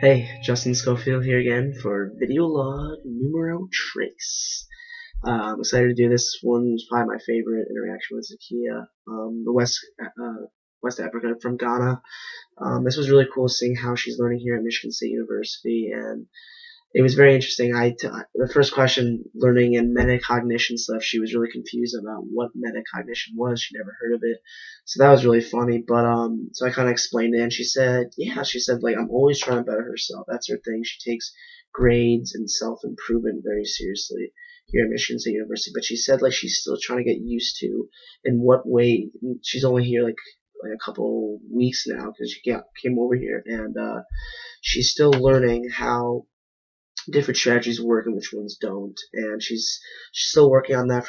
Hey, Justin Schofield here again for video log numero trace. I'm excited to do this. One's probably my favorite interaction with Zakia, the West Africa from Ghana. This was really cool seeing how she's learning here at Michigan State University, and it was very interesting. The first question, learning in metacognition stuff, she was really confused about what metacognition was. She never heard of it, so that was really funny. But so I kind of explained it, and she said, yeah, she said like I'm always trying to better herself. That's her thing. She takes grades and self improvement very seriously here at Michigan State University. But she said like she's still trying to get used to in what way. She's only here like a couple weeks now because came over here, and she's still learning how different strategies work and which ones don't, and she's still working on that.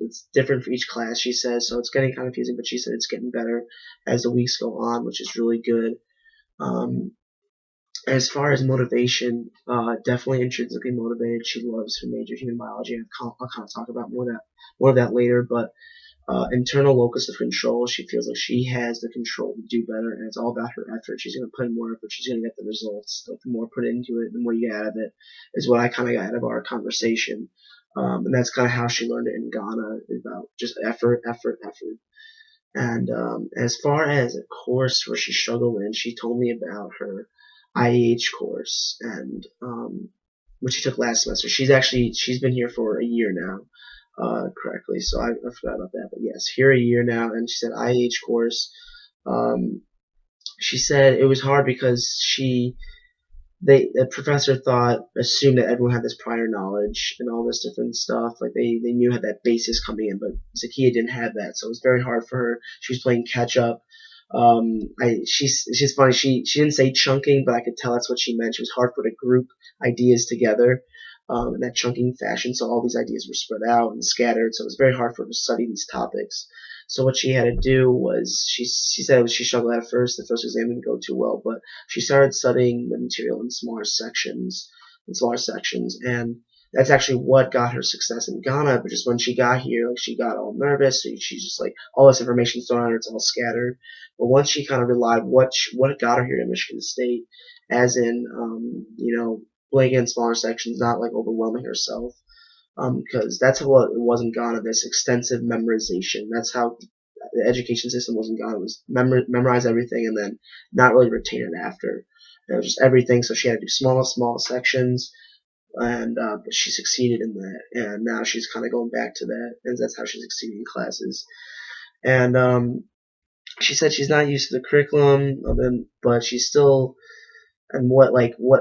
It's different for each class, she says, so it's getting kind of confusing, but she said it's getting better as the weeks go on, which is really good. um, as far as motivation, definitely intrinsically motivated. She loves her major, human biology, and I'll kind of talk about more of that later. But internal locus of control, she feels like she has the control to do better, and it's all about her effort. She's going to put in more effort. She's going to get the results. Like, the more put into it, the more you get out of it, is what I kind of got out of our conversation. And that's kind of how she learned it in Ghana, about just effort, effort, effort. And as far as a course where she struggled in, she told me about her IEH course, and which she took last semester. She's been here for a year now, correctly. So I forgot about that, but yes, here a year now. And she said IH course. Um, she said it was hard because the professor assumed that everyone had this prior knowledge and all this different stuff. Like they knew had that basis coming in, but Zakia didn't have that, so it was very hard for her. She was playing catch up. She's funny. She didn't say chunking, but I could tell that's what she meant. It was hard for her to group ideas together, in that chunking fashion. So all these ideas were spread out and scattered. So it was very hard for her to study these topics. So what she had to do was she said she struggled at first. The first exam didn't go too well, but she started studying the material in smaller sections, and that's actually what got her success in Ghana. But just when she got here, like, she got all nervous. So she's just like, all this information's thrown on her, it's all scattered. But once she kind of realized what got her here to Michigan State, as in, playing in smaller sections, not like overwhelming herself, because that's what it was in Ghana. This extensive memorization. That's how the education system was in Ghana. It was memorize everything and then not really retain it after. It was just everything. So she had to do small sections, and but she succeeded in that. And now she's kind of going back to that, and that's how she's succeeding in classes. And she said she's not used to the curriculum, but she's still, and what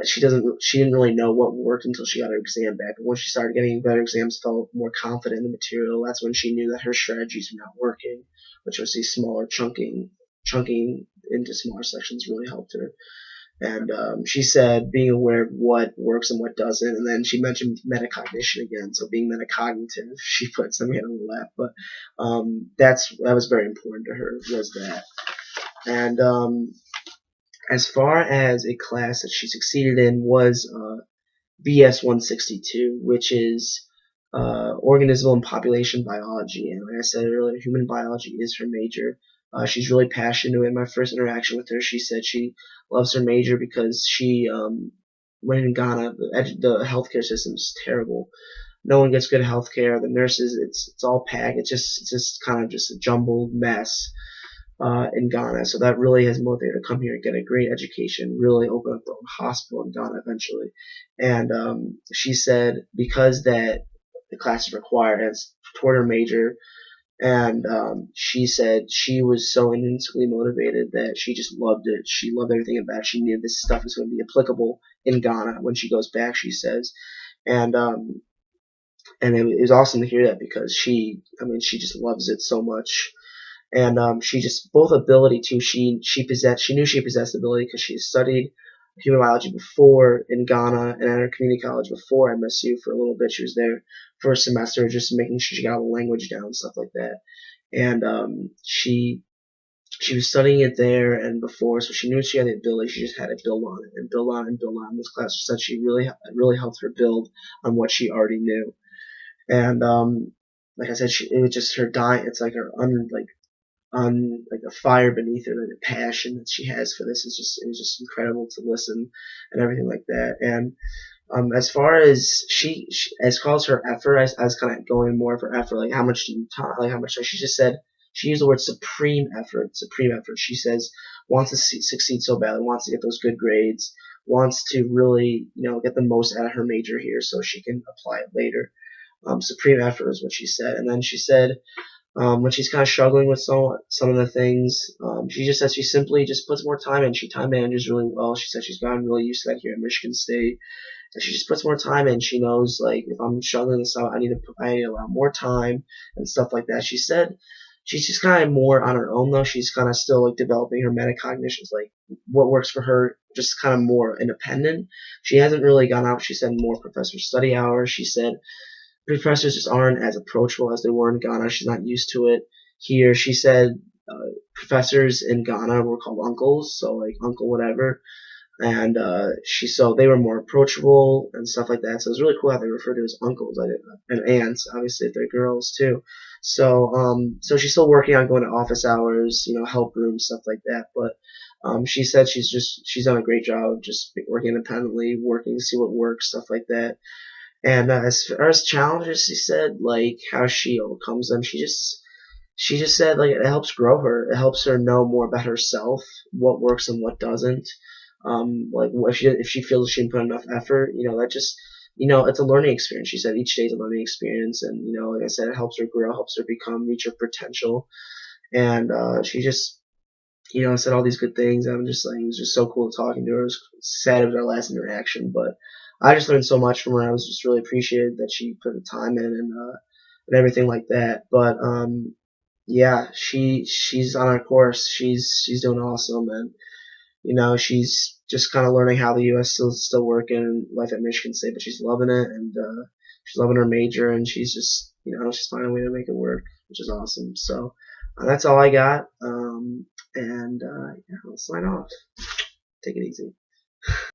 she didn't really know what worked until she got her exam back. But once she started getting better exams, felt more confident in the material, that's when she knew that her strategies were not working, which was these smaller chunking into smaller sections really helped her. And she said being aware of what works and what doesn't, and then she mentioned metacognition again. So being metacognitive, she put some hand on the lap, but that was very important to her, was that. And as far as a class that she succeeded in was BS 162, which is organismal and population biology. And like I said earlier, human biology is her major. She's really passionate. In my first interaction with her, she said she loves her major because when in Ghana, the healthcare system is terrible. No one gets good healthcare. The nurses, it's all packed. It's just kind of just a jumbled mess in Ghana. So that really has motivated her to come here and get a great education, really open up her own hospital in Ghana eventually. And she said because that the class is required as toward her major, and she said she was so intrinsically motivated that she just loved it. She loved everything about it. She knew this stuff was going to be applicable in Ghana when she goes back, she says. And it was awesome to hear that because she just loves it so much. And she just, both ability too, she knew she possessed ability because she studied human biology before in Ghana and at her community college before MSU for a little bit. She was there for a semester just making sure she got all the language down and stuff like that. And she was studying it there and before, so she knew she had the ability. She just had to build on it and build on it and build on it. This class said she really helped her build on what she already knew. And like I said, it was just her dying. It's like her like the fire beneath her, like the passion that she has for this is just, it was just incredible to listen and everything like that. And as far as as far as her effort, I was kind of going more of her effort, like how much do you talk, like how much. She just said, she used the word supreme effort, supreme effort. She says wants to succeed so badly, wants to get those good grades, wants to really, get the most out of her major here so she can apply it later. Supreme effort is what she said. And then she said, when she's kind of struggling with some of the things, she just says she simply just puts more time in. She time manages really well. She said she's gotten really used to that here at Michigan State. And she just puts more time in. She knows, like, if I'm struggling with something, I need to allow more time and stuff like that. She said she's just kind of more on her own though. She's kind of still like developing her metacognitions, like what works for her, just kind of more independent. She hasn't really gone out. She said more professor study hours. She said professors just aren't as approachable as they were in Ghana. She's not used to it here. She said professors in Ghana were called uncles, so like uncle whatever, and so they were more approachable and stuff like that. So it was really cool how they referred to as uncles. And aunts, obviously if they're girls too. So she's still working on going to office hours, help rooms, stuff like that. But she said she's done a great job of just working independently, working to see what works, stuff like that. And as far as challenges, she said like how she overcomes them. She just said like it helps grow her. It helps her know more about herself, what works and what doesn't. Like if she feels she didn't put enough effort, that just it's a learning experience. She said each day is a learning experience, and like I said, it helps her grow, helps her reach her potential. And she just said all these good things. I'm just like, it was just so cool talking to her. It was sad it was our last interaction, but I just learned so much from her. I was just really appreciated that she put the time in and everything like that. But yeah, she's on her course. She's doing awesome, and she's just kind of learning how the U.S. still working life at Michigan State, but she's loving it, and she's loving her major, and she's just she's finding a way to make it work, which is awesome. So that's all I got, and yeah, I'll sign off. Take it easy.